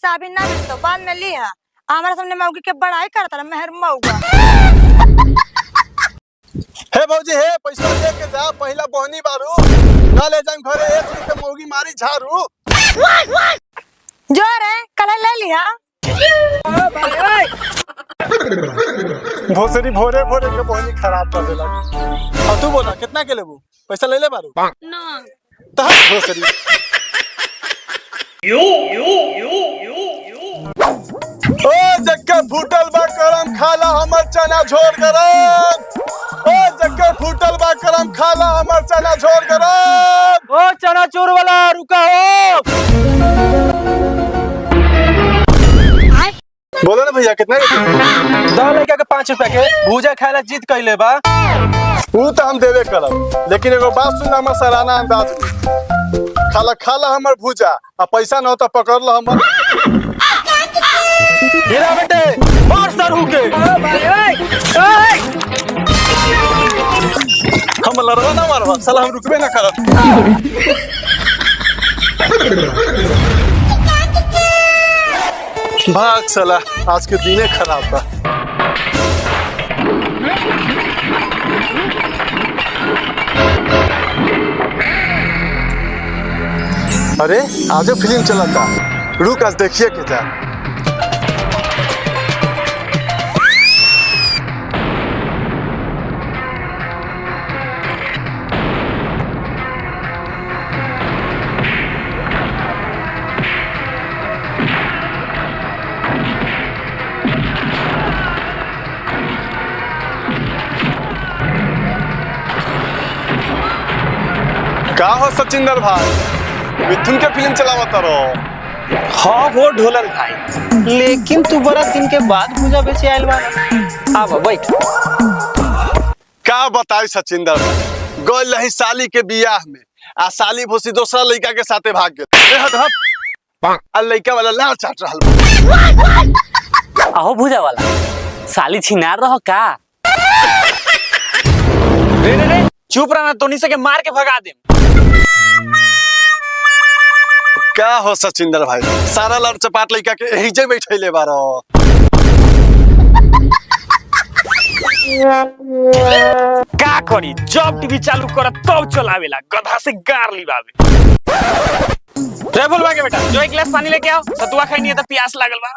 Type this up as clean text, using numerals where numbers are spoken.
पैसा अभी ना मिल तो बाद में लिहा। हमारा सामने मौगी के बड़ाई करता रहा मेहर मौगा। हे भौजी हे पैसा लेके जा, पहला बहनी बारू ना ले जाम घरे, एक दिन के मौगी मारी झाड़ू। जो रे कल ले लिहा। भोसरी भोरे भोरे के बहनी खराब कर देला। और तू बोला कितना के लेबू? पैसा ले ले बारू ना तह भोसरी ओ जक्के फूटल बा करम खाला हमर चना झोर गरम। ओ जक्के फूटल बा करम खाला हमर चना झोर गरम। ओ चना चोर वाला रुका हो। बोलो ना भैया कितना दो लड़का के 5 रुपया के भूजा खाएला जिद कैले बा। वो तो हम देवे करब, लेकिन एगो बात सुन हमर सराहना अंदाज में। खाला खाला हमर भूजा आ पैसा न हो तो पकड़ लो हमर। हीरा बेटे मार सरहू के। हम लड़वा ना मारवा साला, हम रुकबे ना करब। भाग साला, आज के दिने खराब बा। अरे आजो फिल्म चलता, रुक आज देखिए के जा। का हो सचिंदर भाई, मिथुन के फिल्म चलावता रहो। हाँ वो ढोलर भाई, लेकिन तू बड़ा दिन के बाद भूजा बेचे आयल बा। अब बैठ। का बताई सचिंदर भाई, गइल रही साली के बियाह में आ साली भोसी दूसरा लड़का के साथे भाग गेल। आ लड़का वाला लाल चाट रहल बा। आहो भूजा वाला साली छिनार रहो का? रे चुप रहना, तोनी से के मार के भगा दे। का हो सचिंदर भाई, सारा लड़ चपाट लड़का के एहिजे बैठैले बारो। का करी जब टीवी चालू कर तब चलावेला, गधा से गार लिबावे। रे बोलवा के बेटा जो एक गिलास पानी लेके आओ, सतुआ खाई नहीं है तो प्यास लागल बा।